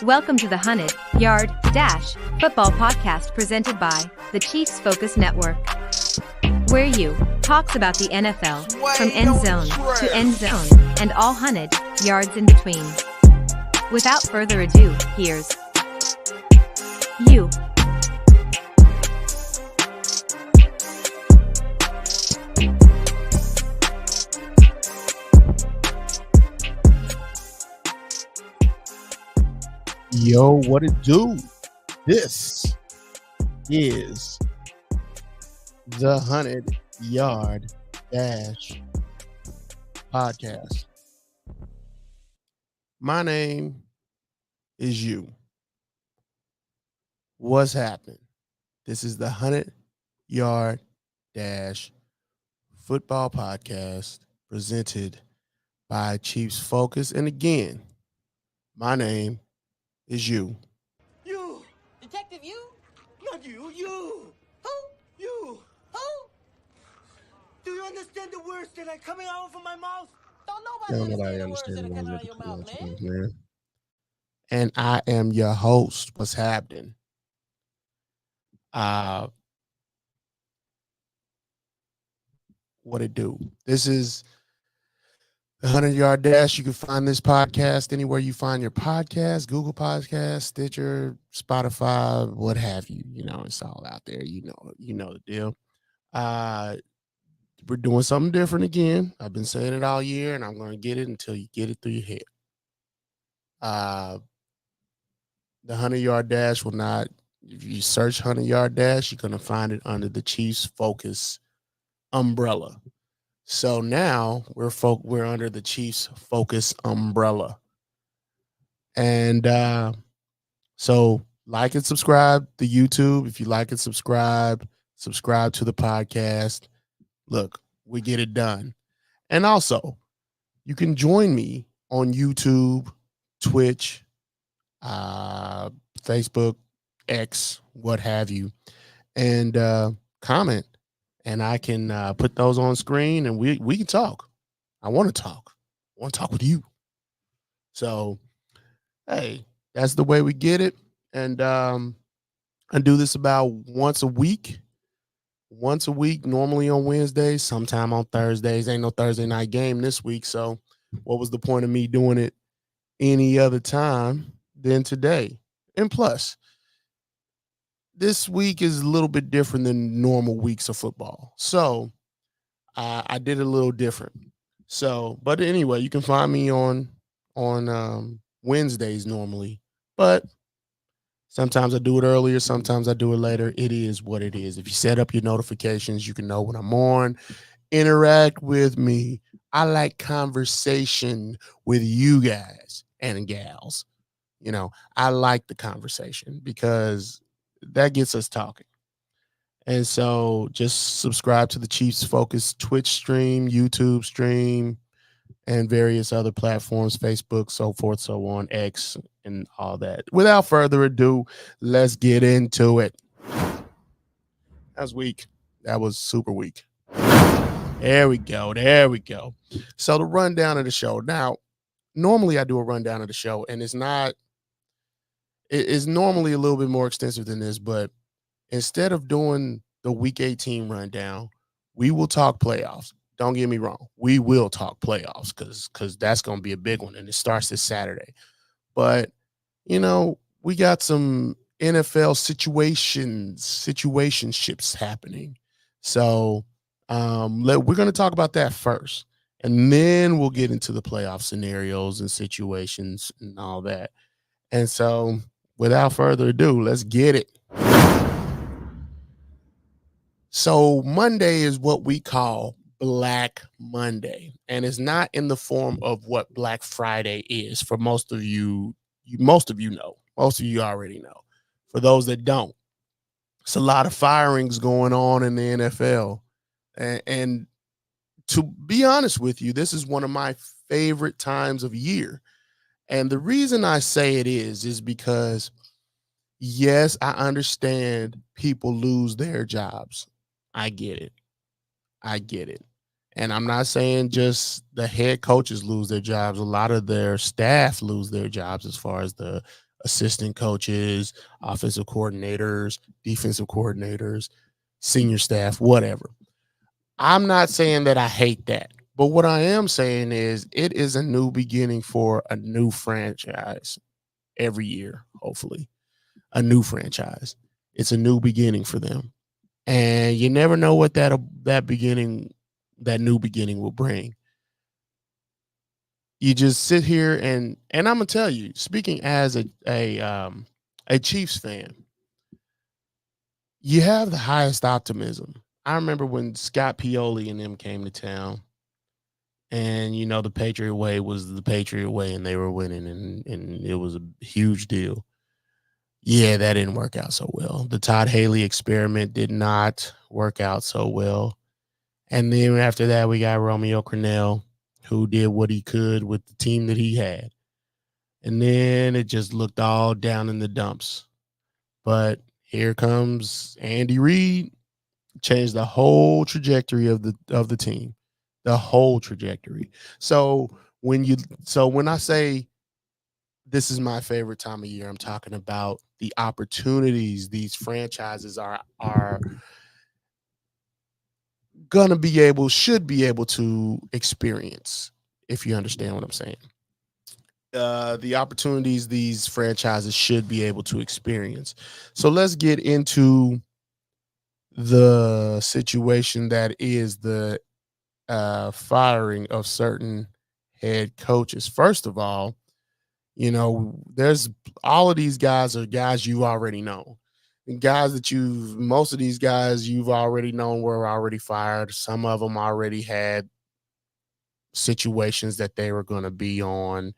Welcome to the 100-Yard Dash Football Podcast presented by the Chiefs Focus Network, where you talks about the NFL from end zone to end zone and all 100 yards in between. Without further ado, here's you. Yo, what it do? This is the 100-Yard Dash Podcast. My name is you. What's happening? This is the 100-Yard Dash Football Podcast presented by Chiefs Focus. And again, my name is you. You! Detective, you? Not you, you! Who? You! Who? Do you understand the words that are coming out from my mouth? Don't nobody understand the words that are coming out of your mouth, man. And I am your host. What's happening? What it do? This is the 100-Yard Dash. You can find this podcast anywhere you find your podcast, Google Podcasts, Stitcher, Spotify, what have you. You know, it's all out there. You know the deal. We're doing something different again. I've been saying it all year, and I'm going to get it until you get it through your head. The 100-Yard Dash will not, if you search 100-Yard Dash, you're going to find it under the Chiefs Focus umbrella. So now we're under the Chiefs Focus umbrella. And so like and subscribe to YouTube. If you like and subscribe to the podcast. Look, we get it done. And also, you can join me on YouTube, Twitch, Facebook, X, what have you, and comment. And I can put those on screen and we can talk. I want to talk. I want to talk with you. So, hey, that's the way we get it. And I do this about once a week, normally on Wednesdays, sometime on Thursdays. Ain't no Thursday night game this week. So what was the point of me doing it any other time than today? And plus, this week is a little bit different than normal weeks of football. So I did it a little different. So, but anyway, you can find me on Wednesdays normally, but sometimes I do it earlier. Sometimes I do it later. It is what it is. If you set up your notifications, you can know when I'm on. Interact with me. I like conversation with you guys and gals. You know, I like the conversation because that gets us talking. And so just subscribe to the Chiefs Focus Twitch stream, YouTube stream, and various other platforms, Facebook, so forth, so on, X, and all that. Without further ado, let's get into it. That was weak. That was super weak. There we go. So the rundown of the show. Now, normally I do a rundown of the show, and it's normally a little bit more extensive than this, but instead of doing the Week 18 rundown, we will talk playoffs. Don't get me wrong. We will talk playoffs because that's going to be a big one, and it starts this Saturday. But, you know, we got some NFL situationships happening. So we're going to talk about that first, and then we'll get into the playoff scenarios and situations and all that. And so without further ado, let's get it. So Monday is what we call Black Monday, and it's not in the form of what Black Friday is. For most of you know. Most of you already know. For those that don't, it's a lot of firings going on in the NFL. And to be honest with you, this is one of my favorite times of year. And the reason I say it is because, yes, I understand people lose their jobs. I get it. And I'm not saying just the head coaches lose their jobs. A lot of their staff lose their jobs as far as the assistant coaches, offensive coordinators, defensive coordinators, senior staff, whatever. I'm not saying that I hate that, but what I am saying is it is a new beginning for a new franchise every year, hopefully. A new franchise. It's a new beginning for them. And you never know what that new beginning will bring. You just sit here and I'm gonna tell you, speaking as a Chiefs fan, you have the highest optimism. I remember when Scott Pioli and them came to town, and the Patriot way was the Patriot way, and they were winning, and it was a huge deal. Yeah, that didn't work out so well. The Todd Haley experiment did not work out so well. And then after that, we got Romeo Crennel, who did what he could with the team that he had. And then it just looked all down in the dumps. But here comes Andy Reid, changed the whole trajectory of the team, the whole trajectory. So when I say this is my favorite time of year, I'm talking about the opportunities these franchises are should be able to experience, if you understand what I'm saying. The opportunities these franchises should be able to experience. So let's get into the situation that is the firing of certain head coaches. First of all, there's all of these guys are guys you already know. And guys that most of these guys you've already known were already fired. Some of them already had situations that they were going to be on,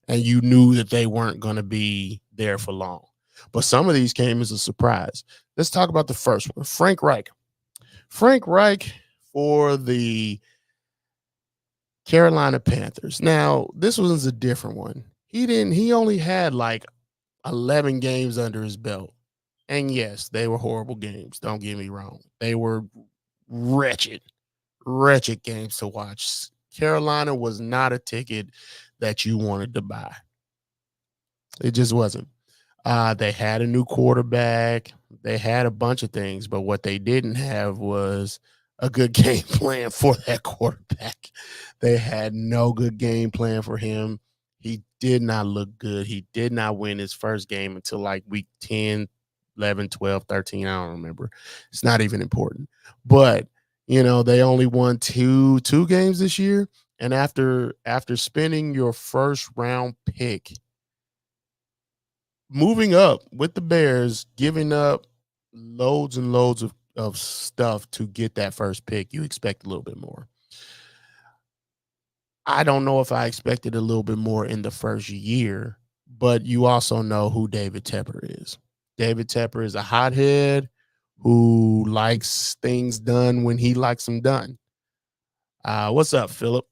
and you knew that they weren't going to be there for long. But some of these came as a surprise. Let's talk about the first one, Frank Reich. Frank Reich for the Carolina Panthers. Now, this was a different one. He only had like 11 games under his belt. And yes, they were horrible games. Don't get me wrong. They were wretched, wretched games to watch. Carolina was not a ticket that you wanted to buy. It just wasn't. They had a new quarterback. They had a bunch of things, but what they didn't have was a good game plan for that quarterback. They had no good game plan for him. He did not look good. He did not win his first game until like week 10, 11, 12, 13. I don't remember. It's not even important. But, they only won two games this year. And after spending your first round pick, moving up with the Bears, giving up loads and loads of stuff to get that first pick, you expect a little bit more. I don't know if I expected a little bit more in the first year, but you also know who David Tepper is. David Tepper is a hothead who likes things done when he likes them done. What's up, Philip?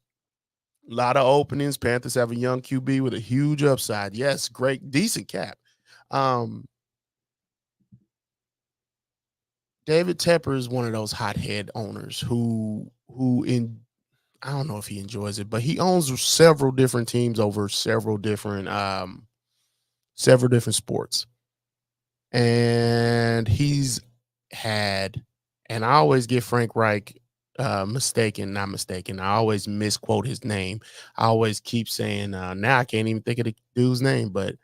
A lot of openings. Panthers have a young QB with a huge upside. Yes, great, decent cap. David Tepper is one of those hothead owners who I don't know if he enjoys it, but he owns several different teams over several different sports. And he's had, and I always get Frank Reich not mistaken. I always misquote his name. I always keep saying, now I can't even think of the dude's name, but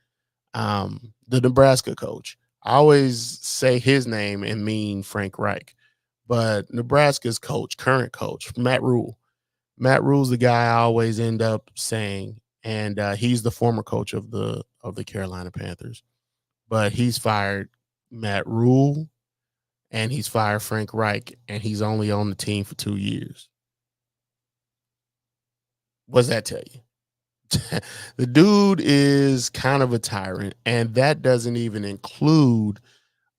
the Nebraska coach. I always say his name and mean Frank Reich. But Nebraska's current coach, Matt Rule. Matt Rule's the guy I always end up saying, and he's the former coach of the Carolina Panthers. But he's fired Matt Rule, and he's fired Frank Reich, and he's only on the team for 2 years. What's that tell you? The dude is kind of a tyrant, and that doesn't even include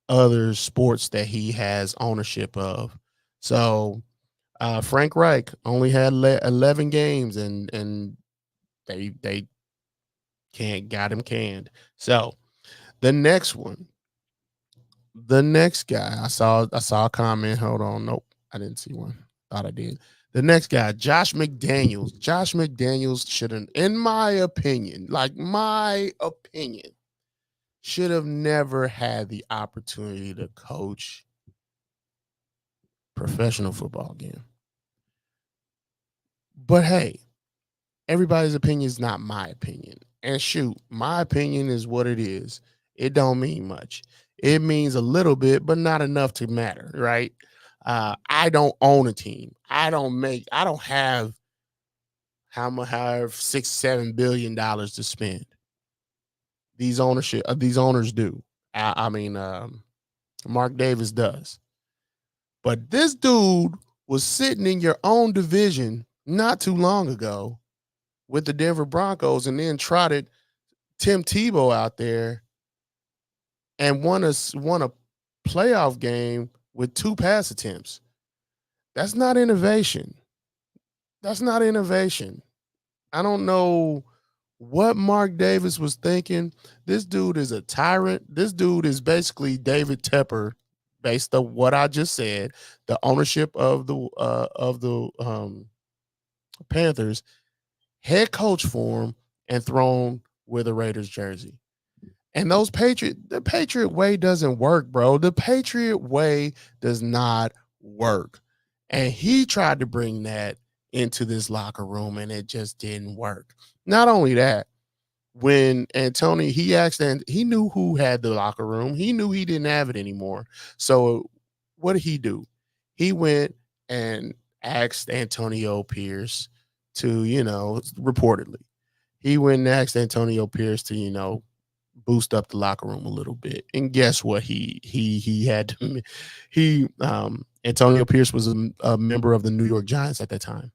other sports that he has ownership of. So Frank Reich only had 11 games, and they got him canned. So the next guy, I saw a comment. Hold on, nope, I didn't see one. Thought I did. The next guy, Josh McDaniels. Josh McDaniels shouldn't, in my opinion, should have never had the opportunity to coach professional football again. But hey, everybody's opinion is not my opinion. And shoot, my opinion is what it is. It don't mean much. It means a little bit, but not enough to matter, right? I don't own a team. I don't have how much have $6-7 billion to spend. These owners do. I mean, Mark Davis does. But this dude was sitting in your own division not too long ago with the Denver Broncos and then trotted Tim Tebow out there and won a playoff game with 2 pass attempts. That's not innovation. That's not innovation. I don't know what Mark Davis was thinking. This dude is a tyrant. This dude is basically David Tepper, based on what I just said. The ownership of the Panthers, head coach for him, and thrown with a Raiders jersey. And the Patriot way doesn't work, bro. The Patriot way does not work. And he tried to bring that into this locker room and it just didn't work. Not only that, when Antonio, he asked, and he knew who had the locker room. He knew he didn't have it anymore. So what did he do? He went and asked Antonio Pierce to, reportedly, he went and asked Antonio Pierce to, boost up the locker room a little bit. And guess what? He had to, Antonio Pierce was a member of the New York Giants at that time.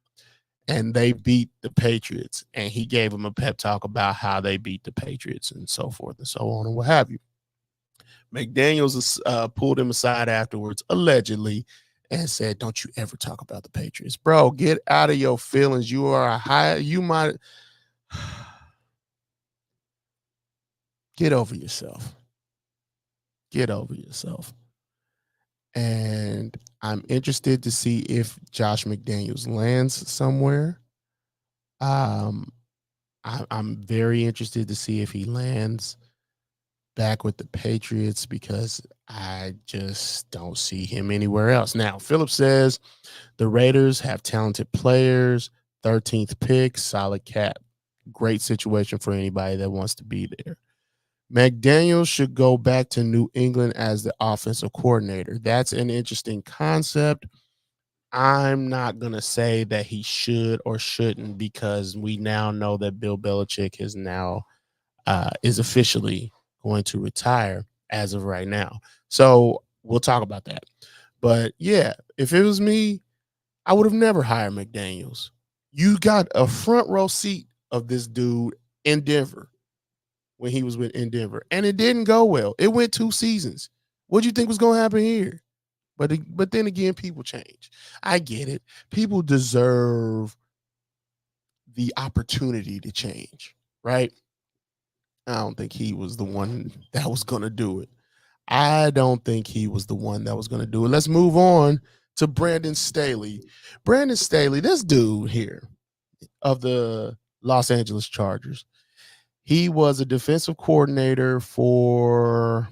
And they beat the Patriots. And he gave them a pep talk about how they beat the Patriots and so forth and so on and what have you. McDaniels pulled him aside afterwards, allegedly, and said, "Don't you ever talk about the Patriots, bro. Get out of your feelings. You might get over yourself. Get over yourself." And I'm interested to see if Josh McDaniels lands somewhere. I'm very interested to see if he lands back with the Patriots because I just don't see him anywhere else. Now, Philip says the Raiders have talented players, 13th pick, solid cap. Great situation for anybody that wants to be there. McDaniels should go back to New England as the offensive coordinator. That's an interesting concept. I'm not going to say that he should or shouldn't because we now know that Bill Belichick is officially going to retire as of right now. So we'll talk about that. But yeah, if it was me, I would have never hired McDaniels. You got a front row seat of this dude in Denver when he was in Denver, and it didn't go well. It went 2 seasons. What do you think was going to happen here? But then again, people change. I get it. People deserve the opportunity to change, right? I don't think he was the one that was going to do it. I don't think he was the one that was going to do it. Let's move on to Brandon Staley. Brandon Staley, this dude here of the Los Angeles Chargers, he was a defensive coordinator for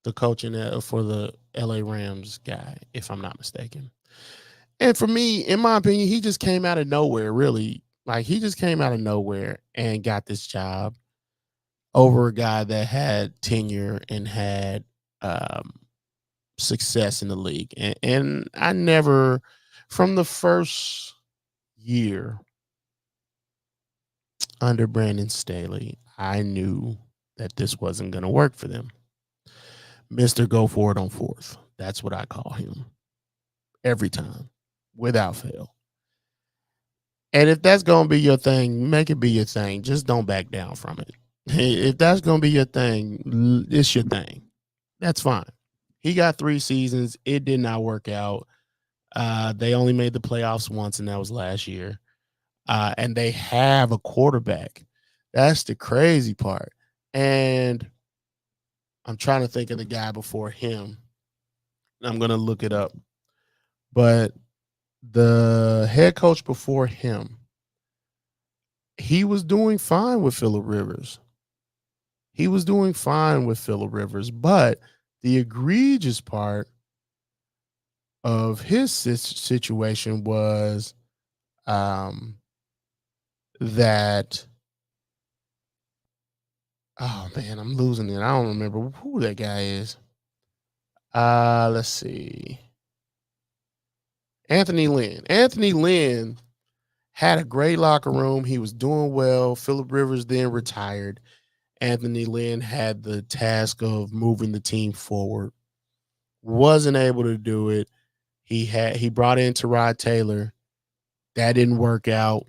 the coaching for the LA Rams guy, if I'm not mistaken. And for me, in my opinion, he just came out of nowhere, really. Like, he just came out of nowhere and got this job over a guy that had tenure and had success in the league. And I never, from the first year under Brandon Staley, I knew that this wasn't going to work for them. Mr. Go for it on fourth. That's what I call him. Every time, without fail. And if that's going to be your thing, make it be your thing. Just don't back down from it. If that's going to be your thing, it's your thing. That's fine. He got 3 seasons. It did not work out. They only made the playoffs once, and that was last year. And they have a quarterback. That's the crazy part. And I'm trying to think of the guy before him. I'm going to look it up. But the head coach before him, he was doing fine with Phillip Rivers. he was doing fine with Phillip Rivers, but the egregious part of his situation was um, that. Oh man, I'm losing it. I don't remember who that guy is. Let's see. Anthony Lynn. Anthony Lynn had a great locker room. He was doing well. Phillip Rivers then retired. Anthony Lynn had the task of moving the team forward. Wasn't able to do it. He brought in Tyrod Taylor. That didn't work out.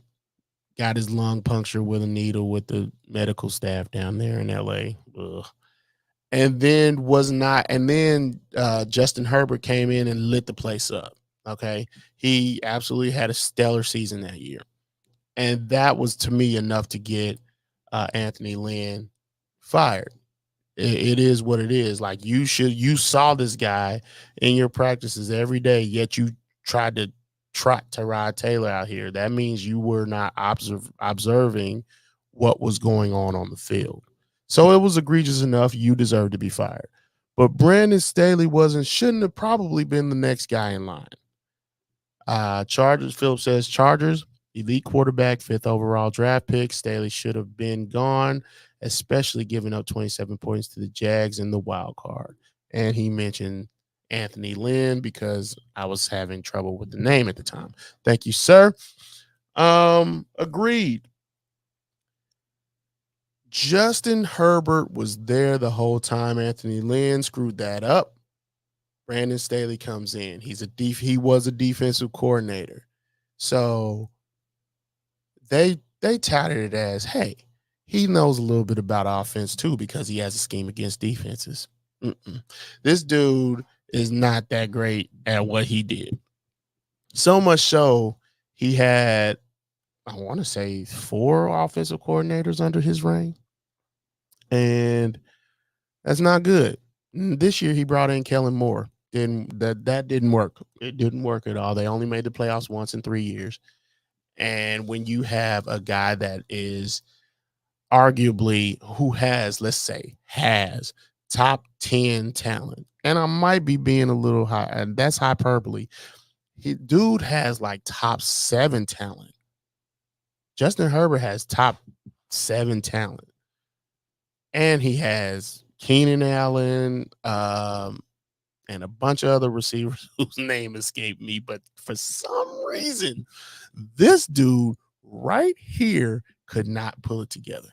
Got his lung punctured with a needle with the medical staff down there in LA. Ugh. And then Justin Herbert came in and lit the place up. Okay. He absolutely had a stellar season that year. And that was to me enough to get Anthony Lynn fired. It is what it is. Like you saw this guy in your practices every day, yet you tried to trot Tyrod Taylor out here. That means you were not observing what was going on the field. So it was egregious enough. You deserve to be fired. But Brandon Staley shouldn't have probably been the next guy in line. Chargers, Philip says, Chargers, elite quarterback, 5th overall draft pick. Staley should have been gone, especially giving up 27 points to the Jags in the wild card. And he mentioned Anthony Lynn because I was having trouble with the name at the time. Thank you, sir. Agreed. Justin Herbert was there the whole time. Anthony Lynn screwed that up. Brandon Staley comes in. He was a defensive coordinator. So they touted it as, hey, he knows a little bit about offense too because he has a scheme against defenses. This dude is not that great at what he did. So much so he had, I want to say, 4 offensive coordinators under his reign. And that's not good. This year he brought in Kellen Moore. That didn't work. It didn't work at all. They only made the playoffs once in 3 years. And when you have a guy that is arguably has top 10 talent, and I might be being a little high, and that's hyperbole. Dude has like top 7 talent. Justin Herbert has top 7 talent. And he has Keenan Allen, and a bunch of other receivers whose name escaped me. But for some reason, this dude right here could not pull it together.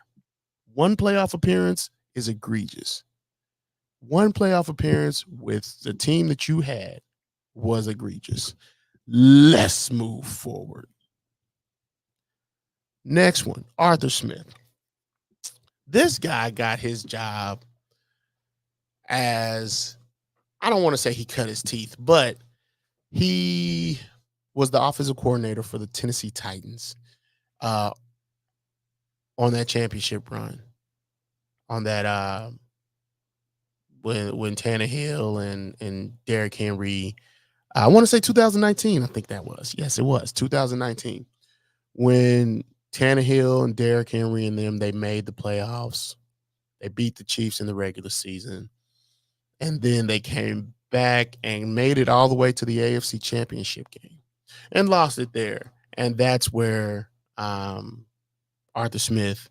One playoff appearance is egregious. One playoff appearance with the team that you had was egregious. Let's move forward. Next one, Arthur Smith. This guy got his job as, I don't want to say he cut his teeth, but he was the offensive coordinator for the Tennessee Titans on that championship run. On that when Tannehill and Derrick Henry, I want to say 2019, I think that was. Yes, it was 2019. When Tannehill and Derrick Henry and them, they made the playoffs. They beat the Chiefs in the regular season. And then they came back and made it all the way to the AFC Championship game and lost it there. And that's where Arthur Smith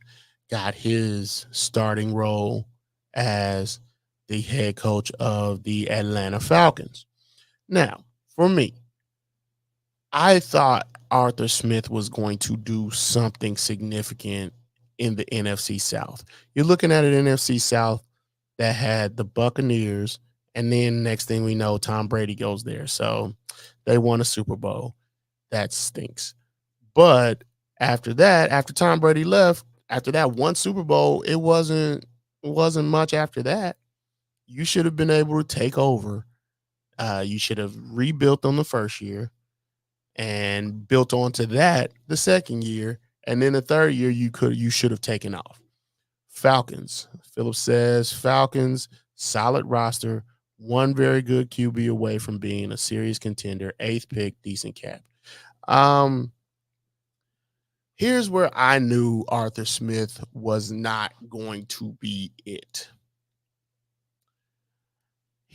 got his starting role as the head coach of the Atlanta Falcons. Now, for me, I thought Arthur Smith was going to do something significant in the NFC South. You're looking at an NFC South that had the Buccaneers, and then next thing we know, Tom Brady goes there. So they won a Super Bowl. That stinks. But after that, after Tom Brady left, after that one Super Bowl, it wasn't much after that. You should have been able to take over. You should have rebuilt on the first year and built onto that the second year. And then the third year, you should have taken off. Falcons. Philip says Falcons, solid roster, one very good QB away from being a serious contender, 8th pick, decent cap. Here's where I knew Arthur Smith was not going to be it.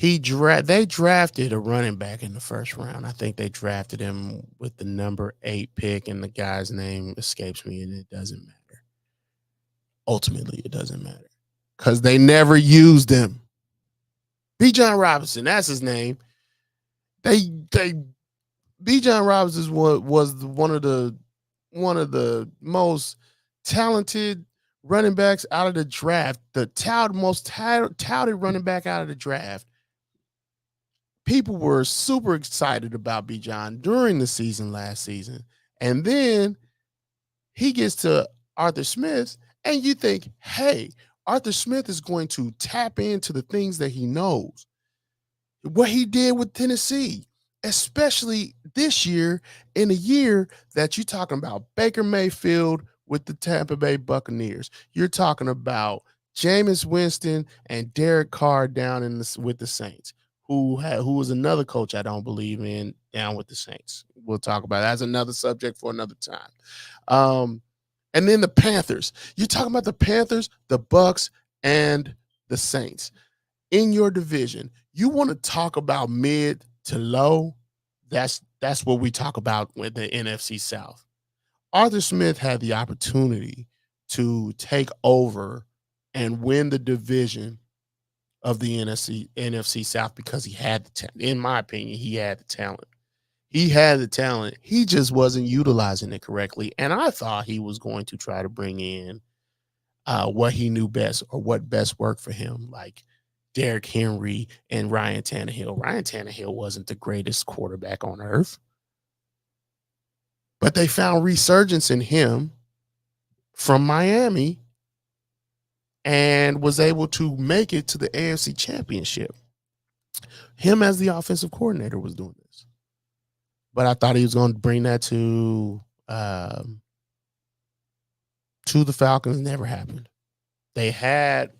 They drafted a running back in the first round. I think they drafted him with the number 8 pick, and the guy's name escapes me, and it doesn't matter. Ultimately, it doesn't matter because they never used him. Bijan Robinson, that's his name. Bijan Robinson was one of the most talented running backs out of the draft, the most touted running back out of the draft. People were super excited about Bijan during the season last season. And then he gets to Arthur Smith, and you think, hey, Arthur Smith is going to tap into the things that he knows. What he did with Tennessee, especially this year, in a year that you're talking about Baker Mayfield with the Tampa Bay Buccaneers. You're talking about Jameis Winston and Derek Carr down with the Saints, who was another coach I don't believe in down with the Saints. We'll talk about that as another subject for another time. And then the Panthers. You're talking about the Panthers, the Bucks, and the Saints in your division. You want to talk about mid to low? That's what we talk about with the NFC South. Arthur Smith had the opportunity to take over and win the division of the NFC South because he had the talent. In my opinion, he had the talent. He had the talent. He just wasn't utilizing it correctly. And I thought he was going to try to bring in what he knew best or what best worked for him, like Derrick Henry and Ryan Tannehill. Ryan Tannehill wasn't the greatest quarterback on earth, but they found resurgence in him from Miami and was able to make it to the AFC Championship. Him as the offensive coordinator was doing this. But I thought he was going to bring that to the Falcons. Never happened. They had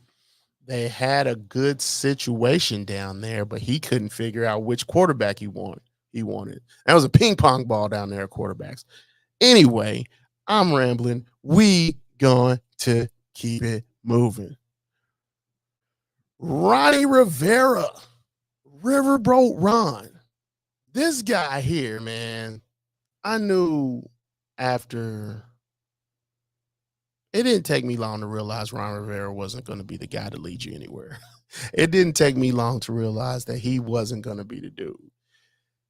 a good situation down there, but he couldn't figure out which quarterback he wanted. That was a ping pong ball down there at quarterbacks. Anyway, I'm rambling. We going to keep it moving. Ronnie Rivera, Riverboat Ron. This guy here, man, I knew after. It didn't take me long to realize Ron Rivera wasn't going to be the guy to lead you anywhere. It didn't take me long to realize that he wasn't going to be the dude.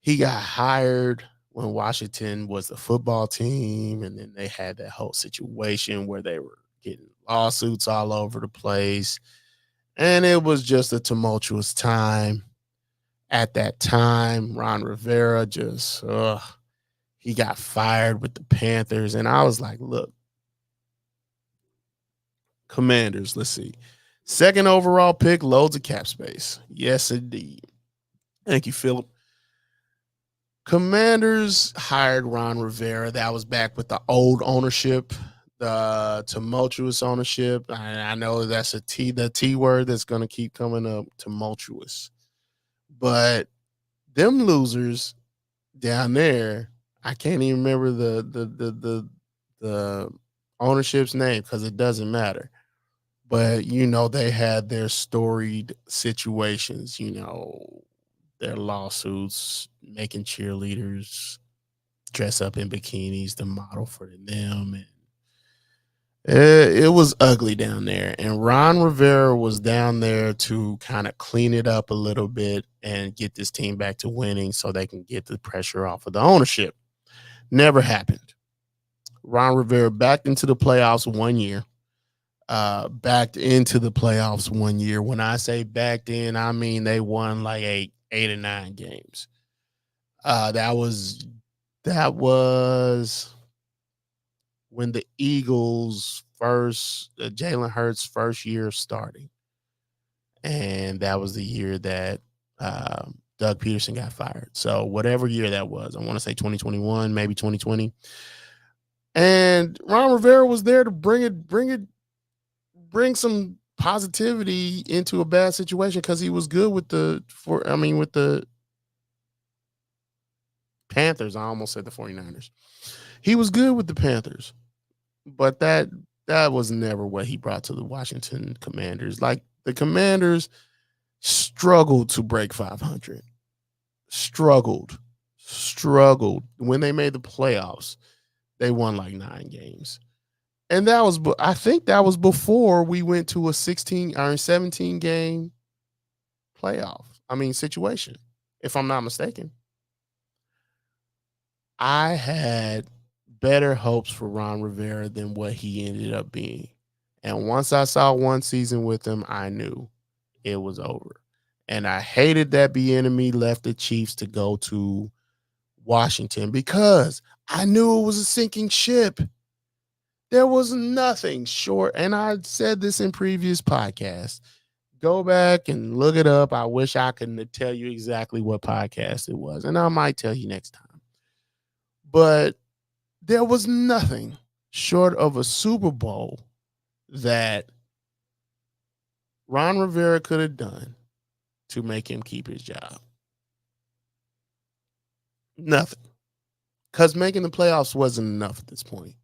He got hired when Washington was the football team, and then they had that whole situation where they were getting lawsuits all over the place. And it was just a tumultuous time. At that time, Ron Rivera he got fired with the Panthers. And I was like, look, Commanders, let's see. Second overall pick, loads of cap space. Yes, indeed. Thank you, Philip. Commanders hired Ron Rivera. That was back with the old ownership, the tumultuous ownership. I know that's the T word that's going to keep coming up, tumultuous. But them losers down there, I can't even remember the ownership's name because it doesn't matter. But, they had their storied situations, their lawsuits, making cheerleaders dress up in bikinis to model for them. And it was ugly down there. And Ron Rivera was down there to kind of clean it up a little bit and get this team back to winning so they can get the pressure off of the ownership. Never happened. Ron Rivera backed into the playoffs 1 year. Backed into the playoffs 1 year. When I say backed in, I mean they won like eight or 9 games. That was when the Eagles Jalen Hurts' first year starting, and that was the year that Doug Peterson got fired. So whatever year that was, I want to say 2021, maybe 2020. And Ron Rivera was there to bring some positivity into a bad situation because he was good with the Panthers. I almost said the 49ers. He was good with the Panthers. but that was never what he brought to the Washington Commanders. Like the Commanders struggled to break 500. Struggled. Struggled. When they made the playoffs, they won like 9 games. And I think that was before we went to a 16 or 17 game situation, if I'm not mistaken. I had better hopes for Ron Rivera than what he ended up being. And once I saw one season with him, I knew it was over. And I hated that Bieniemy left the Chiefs to go to Washington because I knew it was a sinking ship. There was nothing short, and I said this in previous podcasts. Go back and look it up. I wish I could tell you exactly what podcast it was, and I might tell you next time. But there was nothing short of a Super Bowl that Ron Rivera could have done to make him keep his job. Nothing. Because making the playoffs wasn't enough at this point.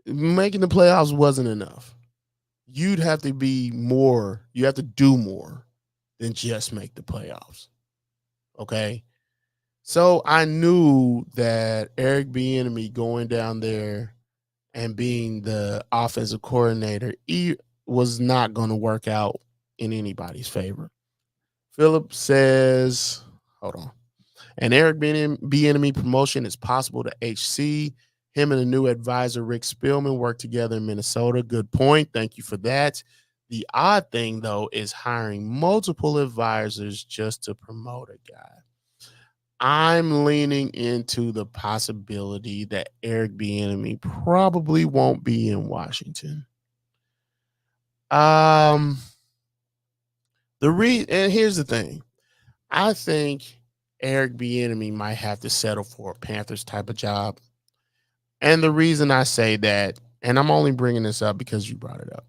Making the playoffs wasn't enough. You'd have to be more, you have to do more than just make the playoffs. Okay? So I knew that Eric Bieniemy going down there and being the offensive coordinator was not going to work out in anybody's favor. Philip says, hold on. And Eric Bieniemy promotion is possible to HC. Him and the new advisor, Rick Spielman, work together in Minnesota. Good point. Thank you for that. The odd thing, though, is hiring multiple advisors just to promote a guy. I'm leaning into the possibility that Eric Bieniemy probably won't be in Washington. And here's the thing. I think Eric Bieniemy might have to settle for a Panthers type of job. And the reason I say that, and I'm only bringing this up because you brought it up.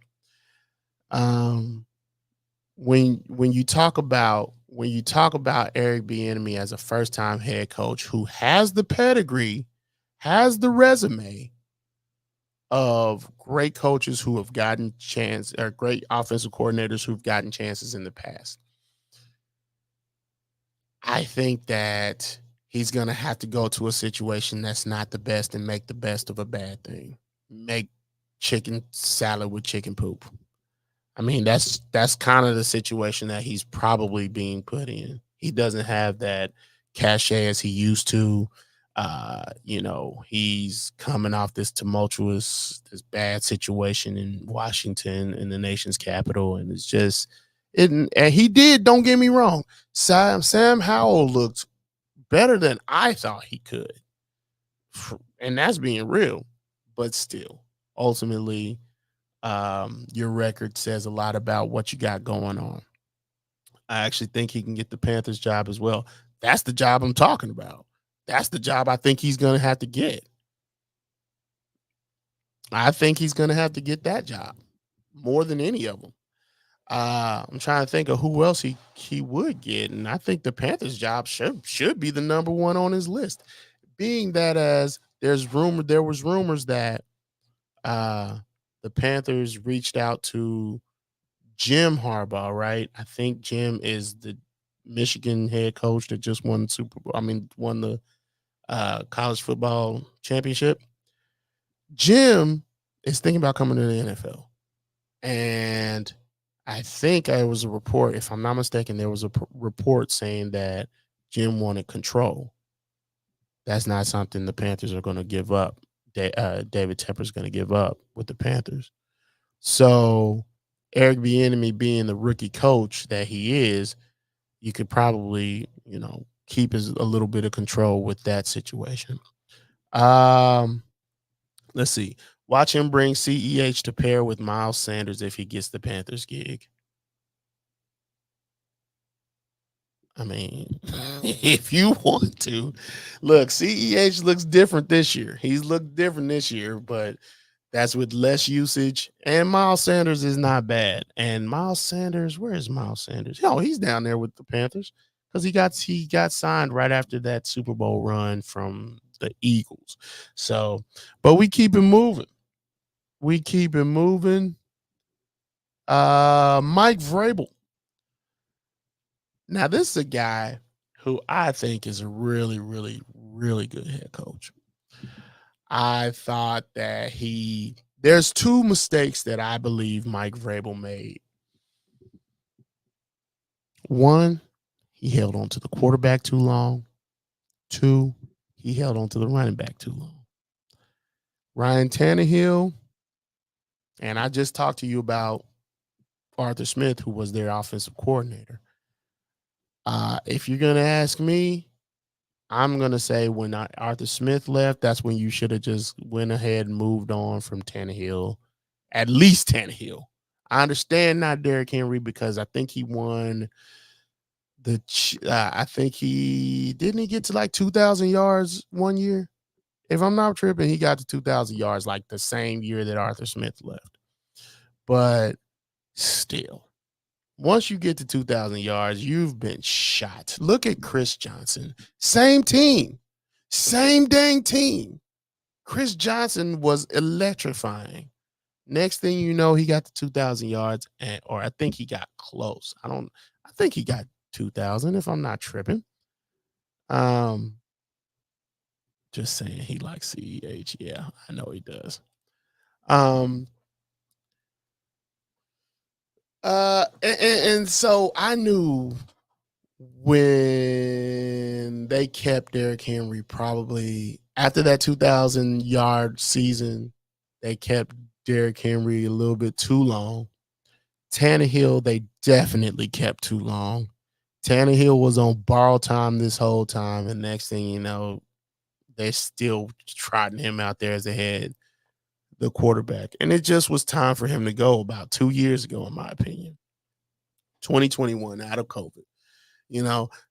When you talk about Eric Bieniemy as a first-time head coach who has the pedigree, has the resume of great coaches who have gotten chance, or great offensive coordinators who've gotten chances in the past, I think that he's going to have to go to a situation that's not the best and make the best of a bad thing. Make chicken salad with chicken poop. I mean, that's kind of the situation that he's probably being put in. He doesn't have that cachet as he used to. He's coming off this tumultuous, this bad situation in Washington, in the nation's capital, and it's just and he did. Don't get me wrong. Sam Howell looked better than I thought he could, and that's being real. But still, ultimately, your record says a lot about what you got going on. I actually think he can get the Panthers job as well. That's the job I'm talking about. That's the job I think he's going to have to get. I think he's going to have to get that job more than any of them. I'm trying to think of who else he would get, and I think the Panthers job should be the number one on his list. Being that as there was rumors that the Panthers reached out to Jim Harbaugh, right? I think Jim is the Michigan head coach that just won the Super Bowl. Won the college football championship. Jim is thinking about coming to the NFL. And I think there was a report, if I'm not mistaken, there was a report saying that Jim wanted control. That's not something the Panthers are going to give up. David Tepper's going to give up with the Panthers. So Eric Bieniemy being the rookie coach that he is, you could probably, keep a little bit of control with that situation. Let's see. Watch him bring CEH to pair with Miles Sanders if he gets the Panthers gig. I mean, if you want to. Look, CEH looks different this year. He's looked different this year, but that's with less usage. And Miles Sanders is not bad. And Miles Sanders, where is Miles Sanders? Oh, he's down there with the Panthers because he got signed right after that Super Bowl run from the Eagles. So, but we keep it moving. We keep it moving. Mike Vrabel. Now, this is a guy who I think is a really, really, really good head coach. I thought that there's two mistakes that I believe Mike Vrabel made. One, he held on to the quarterback too long. Two, he held on to the running back too long. Ryan Tannehill, and I just talked to you about Arthur Smith, who was their offensive coordinator. If you're going to ask me, I'm going to say when Arthur Smith left, that's when you should have just went ahead and moved on from Tannehill, at least Tannehill. I understand not Derrick Henry because I think he won I think he get to like 2,000 yards one year. If I'm not tripping, he got to 2,000 yards like the same year that Arthur Smith left. But still, once you get to 2,000 yards, you've been shot. Look at Chris Johnson. Same team. Same dang team. Chris Johnson was electrifying. Next thing you know, he got to 2,000 yards, or I think he got close. I think he got 2,000 if I'm not tripping. Just saying he likes CEH. Yeah, I know he does. And so I knew when they kept Derrick Henry, probably after that 2,000 yard season, they kept Derrick Henry a little bit too long. Tannehill, they definitely kept too long. Tannehill was on borrowed time this whole time, and next thing you know, they're still trotting him out there as the quarterback. And it just was time for him to go about 2 years ago, in my opinion. 2021, out of COVID,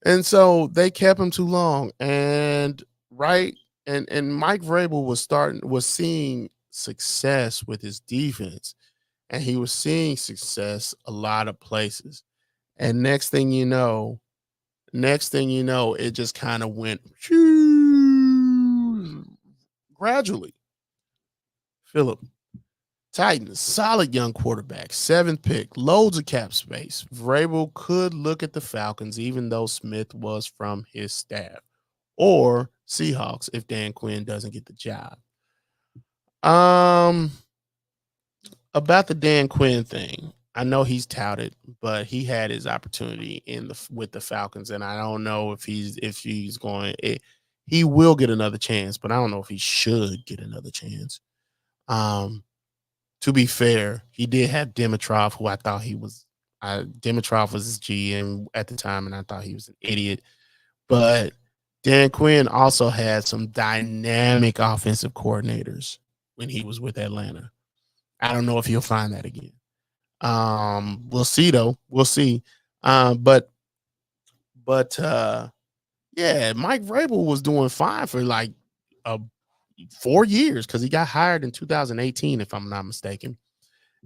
And so they kept him too long. And and Mike Vrabel was seeing success with his defense. And he was seeing success a lot of places. And next thing you know, it just kind of went gradually. Philip, Titans, solid young quarterback, 7th pick, loads of cap space. Vrabel could look at the Falcons, even though Smith was from his staff, or Seahawks if Dan Quinn doesn't get the job. About the Dan Quinn thing, I know he's touted, but he had his opportunity with the Falcons, and I don't know if he's going. He will get another chance, but I don't know if he should get another chance. To be fair, he did have Dimitrov, who I thought he was. Dimitrov was his GM at the time, and I thought he was an idiot. But Dan Quinn also had some dynamic offensive coordinators when he was with Atlanta. I don't know if he'll find that again. We'll see though. We'll see. But yeah, Mike Vrabel was doing fine for like 4 years because he got hired in 2018, if I'm not mistaken.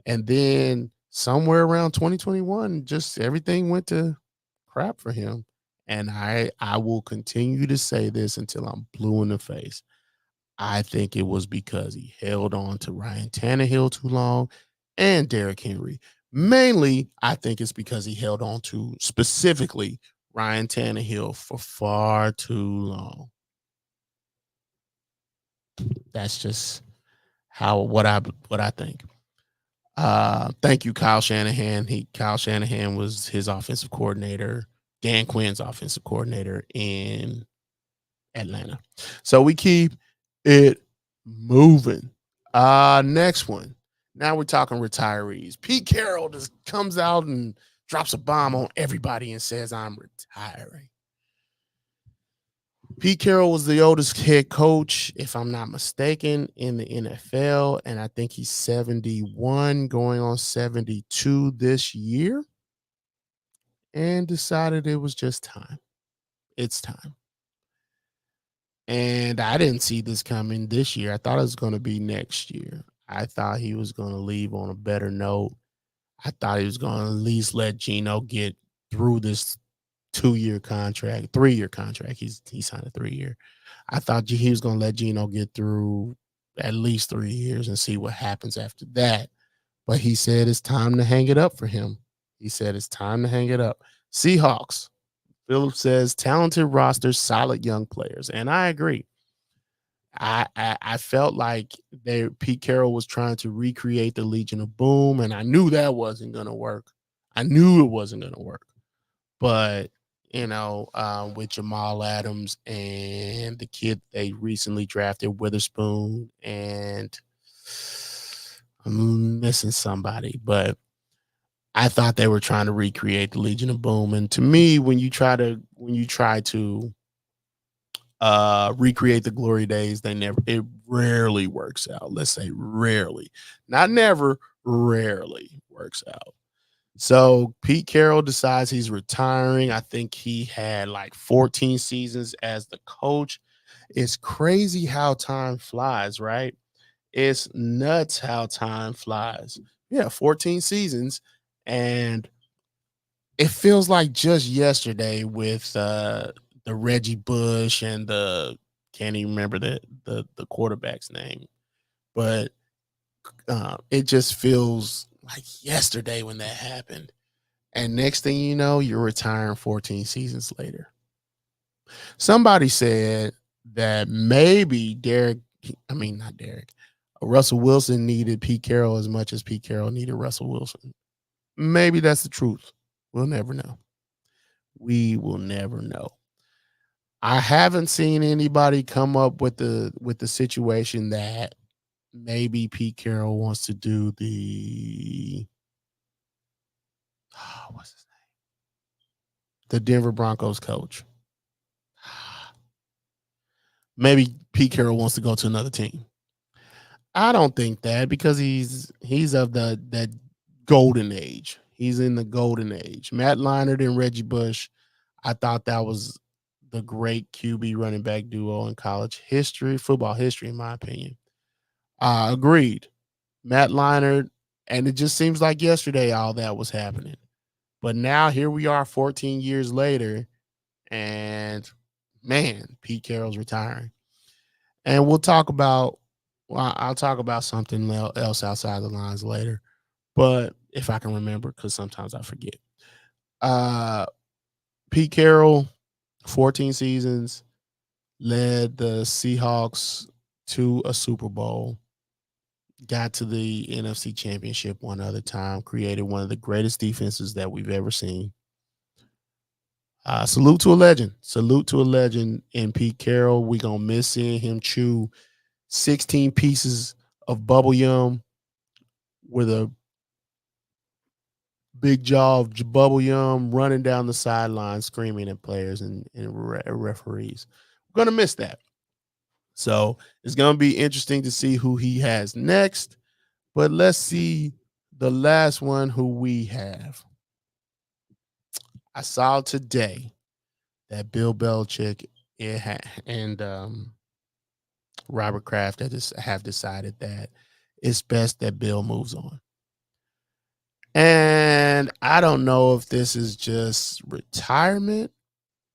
And then somewhere around 2021, just everything went to crap for him. And I will continue to say this until I'm blue in the face. I think it was because he held on to Ryan Tannehill too long and Derrick Henry. Mainly, I think it's because he held on to specifically Ryan Tannehill for far too long. That's just what I think. Thank you, Kyle Shanahan. Kyle Shanahan was his offensive coordinator, Dan Quinn's offensive coordinator in Atlanta. So we keep it moving. Next one. Now we're talking retirees. Pete Carroll just comes out and drops a bomb on everybody and says, I'm retiring. Pete Carroll was the oldest head coach, if I'm not mistaken, in the NFL, and I think he's 71, going on 72 this year, and decided it was just time. It's time. And I didn't see this coming this year. I thought it was going to be next year. I thought he was going to leave on a better note. I thought he was going to at least let Geno get through this 2-year contract, 3-year contract. He signed a 3-year. I thought he was going to let Geno get through at least 3 years and see what happens after that. But he said it's time to hang it up for him. He said it's time to hang it up. Seahawks. Philip says talented roster, solid young players, and I agree. I felt like Pete Carroll was trying to recreate the Legion of Boom, and I knew that wasn't going to work. I knew it wasn't going to work. But with Jamal Adams and the kid they recently drafted, Witherspoon, and I'm missing somebody, but I thought they were trying to recreate the Legion of Boom. And to me, when you try to recreate the glory days, it rarely works out. Let's say rarely, not never, rarely works out. So Pete Carroll decides he's retiring. I think he had like 14 seasons as the coach. It's crazy how time flies, right? It's nuts how time flies. Yeah, 14 seasons. And it feels like just yesterday with the Reggie Bush and can't even remember the quarterback's name, but it just feels like yesterday when that happened. And next thing you know, you're retiring 14 seasons later. Somebody said that maybe not Derek, Russell Wilson needed Pete Carroll as much as Pete Carroll needed Russell Wilson. Maybe that's the truth. We'll never know. We will never know. I haven't seen anybody come up with the situation that maybe Pete Carroll wants to do what's his name? The Denver Broncos coach. Maybe Pete Carroll wants to go to another team. I don't think that, because he's of that golden age. He's in the golden age. Matt Leinart and Reggie Bush, I thought that was the great QB running back duo in college history, football history, in my opinion. Agreed. Matt Leinart, and it just seems like yesterday all that was happening. But now here we are 14 years later, and man, Pete Carroll's retiring. And I'll talk about something else outside the lines later, but if I can remember, because sometimes I forget. Pete Carroll, 14 seasons, led the Seahawks to a Super Bowl, got to the NFC Championship one other time, created one of the greatest defenses that we've ever seen. Salute to a legend. Salute to a legend in Pete Carroll. We're going to miss seeing him chew 16 pieces of bubble yum with a big jaw of bubble yum, running down the sideline, screaming at players and referees. We're going to miss that. So it's going to be interesting to see who he has next. But let's see the last one who we have. I saw today that Bill Belichick and Robert Kraft have decided that it's best that Bill moves on. And I don't know if this is just retirement.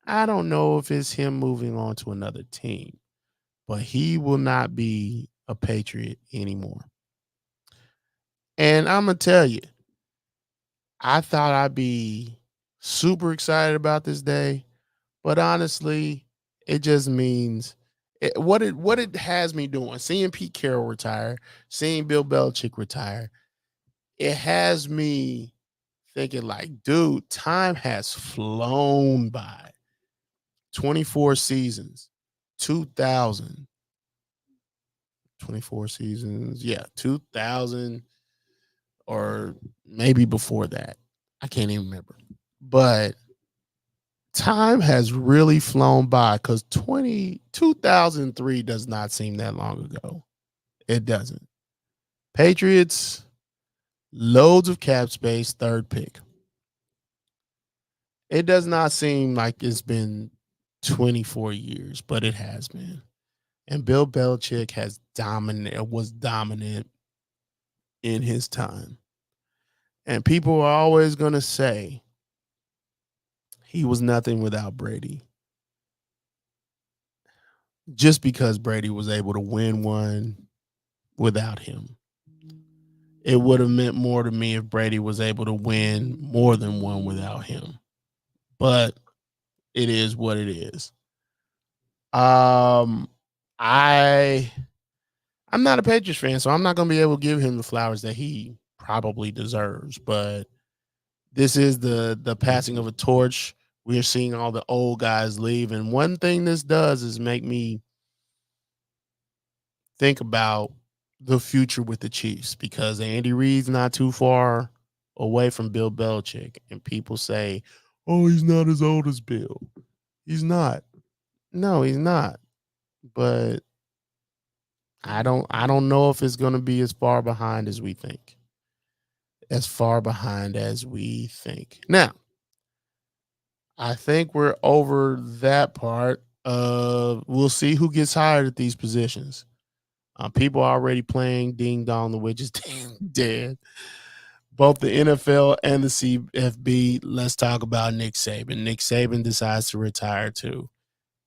I don't know if it's him moving on to another team, but he will not be a Patriot anymore. And I'm going to tell you, I thought I'd be super excited about this day, but honestly, it just means what it has me doing. Seeing Pete Carroll retire, seeing Bill Belichick retire, it has me thinking like, dude, time has flown by. 24 seasons, 2000, 24 seasons, yeah, 2000, or maybe before that. I can't even remember. But time has really flown by, because 2003 does not seem that long ago. It doesn't. Patriots, loads of cap space, third pick. It does not seem like it's been 24 years, but it has been. And Bill Belichick was dominant in his time. And people are always going to say he was nothing without Brady. Just because Brady was able to win one without him. It would have meant more to me if Brady was able to win more than one without him. But it is what it is. Um, I I'm not a Patriots fan, so I'm not going to be able to give him the flowers that he probably deserves. But this is the passing of a torch. We're seeing all the old guys leave, and one thing this does is make me think about the future with the Chiefs because Andy Reid's not too far away from Bill Belichick, and people say, "Oh, he's not as old as Bill." He's not. No, he's not. But I don't know if it's going to be as far behind as we think. As far behind as we think. Now, I think we're over that part. We'll see who gets hired at these positions. People are already playing Ding Dong, the witch is dead. Both the NFL and the CFB. Let's talk about Nick Saban. Nick Saban decides to retire too.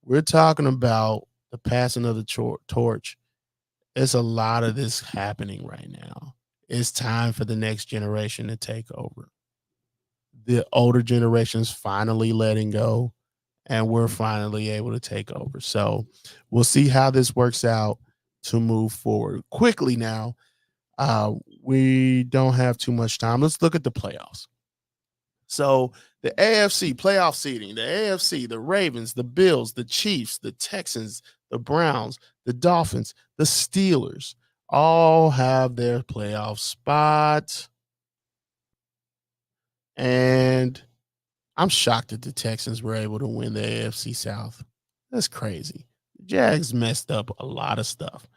We're talking about the passing of the torch. It's a lot of this happening right now. It's time for the next generation to take over. The older generation's finally letting go, and we're finally able to take over. So we'll see how this works out to move forward quickly now. We don't have too much time. Let's look at the playoffs. So the AFC playoff seeding, the AFC, the Ravens, the Bills, the Chiefs, the Texans, the Browns, the Dolphins, the Steelers all have their playoff spot. And I'm shocked that the Texans were able to win the AFC South. That's crazy. The Jags messed up a lot of stuff.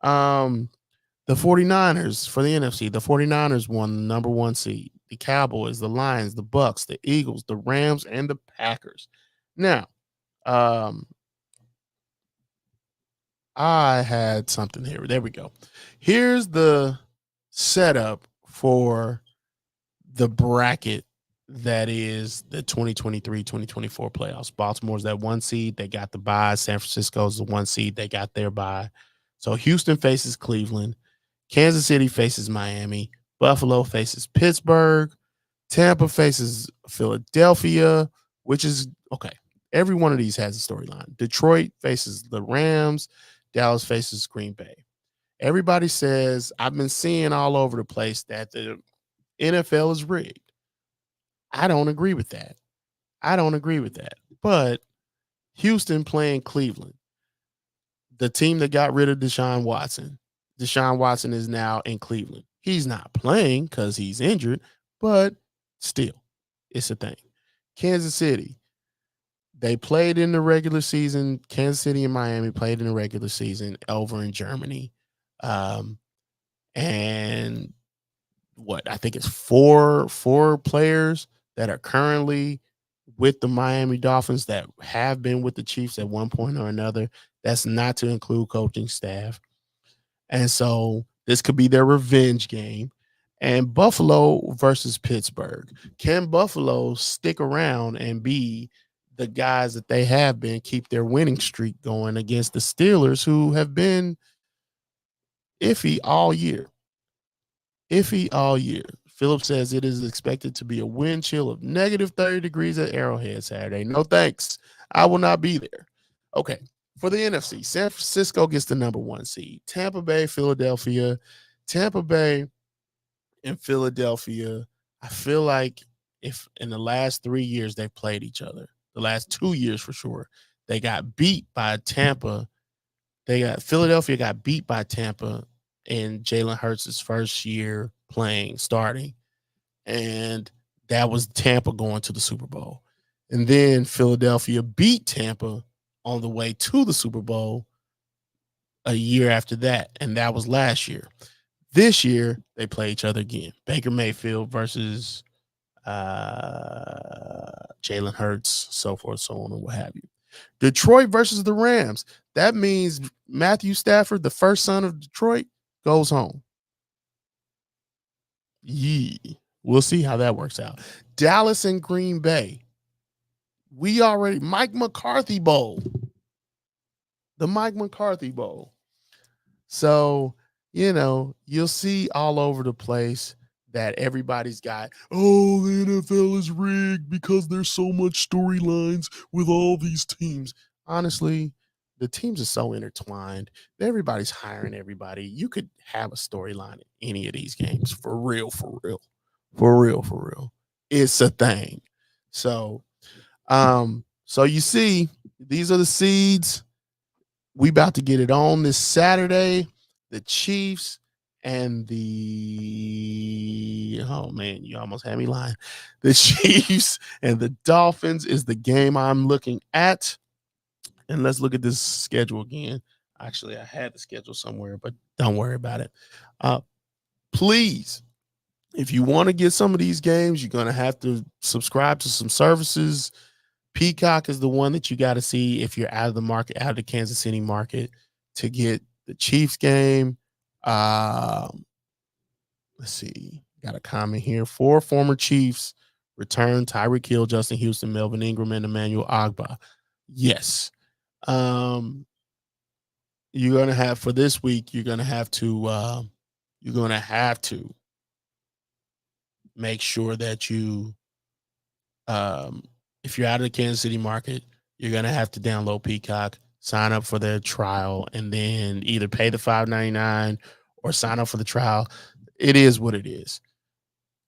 The 49ers for the NFC, the 49ers won the number one seed. The Cowboys, the Lions, the Bucks, the Eagles, the Rams, and the Packers. Now, I had something here. There we go. Here's the setup for the bracket that is the 2023-2024 playoffs. Baltimore's that one seed. They got the bye. San Francisco's the one seed. They got their bye. So Houston faces Cleveland. Kansas City faces Miami. Buffalo faces Pittsburgh. Tampa faces Philadelphia, which is okay. Every one of these has a storyline. Detroit faces the Rams. Dallas faces Green Bay. Everybody says, I've been seeing all over the place that the NFL is rigged. I don't agree with that. But Houston playing Cleveland, the team that got rid of Deshaun Watson. Deshaun Watson is now in Cleveland. He's not playing because he's injured, but still, it's a thing. Kansas City, they played in the regular season. Kansas City and Miami played in the regular season over in Germany. And what I think it's four players that are currently with the Miami Dolphins that have been with the Chiefs at one point or another. That's not to include coaching staff. And so this could be their revenge game. And Buffalo versus Pittsburgh. Can Buffalo stick around and be the guys that they have been, keep their winning streak going against the Steelers, who have been iffy all year? Phillips says it is expected to be a wind chill of negative 30 degrees at Arrowhead Saturday. No thanks. I will not be there. Okay. For the NFC, San Francisco gets the number one seed. Tampa Bay, Philadelphia. Tampa Bay and Philadelphia, I feel like if in the last 3 years they've played each other, the last 2 years for sure, they got beat by Tampa. Philadelphia got beat by Tampa in Jalen Hurts' first year starting. And that was Tampa going to the Super Bowl. And then Philadelphia beat Tampa on the way to the Super Bowl a year after that. And that was last year. This year, they play each other again. Baker Mayfield versus Jalen Hurts, so forth, so on, and what have you. Detroit versus the Rams. That means Matthew Stafford, the first son of Detroit, goes home. We'll see how that works out. Dallas and Green Bay. Mike McCarthy Bowl. The Mike McCarthy Bowl. So, you'll see all over the place that everybody's got, oh, the NFL is rigged because there's so much storylines with all these teams. Honestly, the teams are so intertwined. Everybody's hiring everybody. You could have a storyline in any of these games. For real, for real. For real, for real. It's a thing. So, you see, these are the seeds. We about to get it on this Saturday. The Chiefs and oh man, you almost had me lying. The Chiefs and the Dolphins is the game I'm looking at. And let's look at this schedule again. Actually, I had the schedule somewhere, but don't worry about it. Please, if you want to get some of these games, you're going to have to subscribe to some services. Peacock is the one that you got to see if you're out of the market, out of the Kansas City market, to get the Chiefs game. Let's see. Got a comment here. 4 former Chiefs return: Tyreek Hill, Justin Houston, Melvin Ingram, and Emmanuel Ogbah. Yes. You're gonna have for this week. You're gonna have to make sure that you, if you're out of the Kansas City market, you're gonna have to download Peacock, sign up for their trial, and then either pay the $5.99 or sign up for the trial. It is what it is,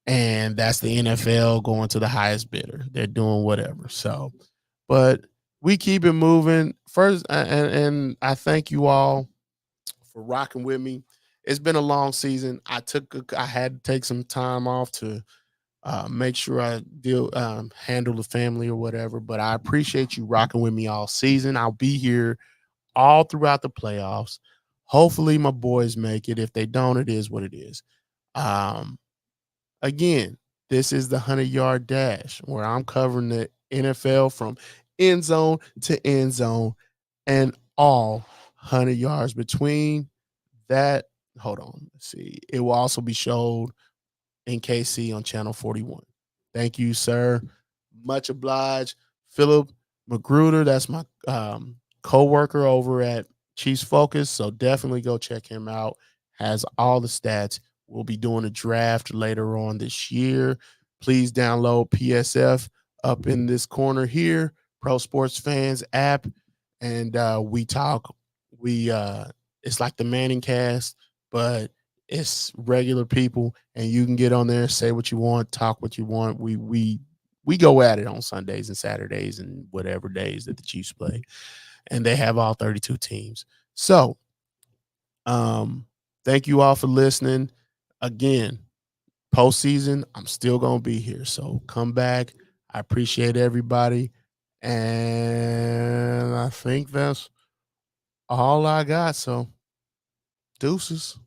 and that's the NFL going to the highest bidder. They're doing whatever. So, but we keep it moving. First, and I thank you all for rocking with me. It's been a long season. I had to take some time off to make sure I handle the family or whatever. But I appreciate you rocking with me all season. I'll be here all throughout the playoffs. Hopefully my boys make it. If they don't, it is what it is. Again, this is the 100-yard dash where I'm covering the NFL from end zone to end zone and all 100 yards between that. Hold on. Let's see. It will also be showed in KC on channel 41. Thank you, sir. Much obliged. Philip Magruder, that's my co-worker over at Chiefs Focus. So definitely go check him out. Has all the stats. We'll be doing a draft later on this year. Please download PSF up in this corner here, Pro Sports Fans app. And we talk. It's like the Manning cast, but it's regular people, and you can get on there, say what you want, talk what you want. We go at it on Sundays and Saturdays and whatever days that the Chiefs play, and they have all 32 teams. So, thank you all for listening. Again, postseason, I'm still gonna be here, so come back. I appreciate everybody, and I think that's all I got. So, deuces.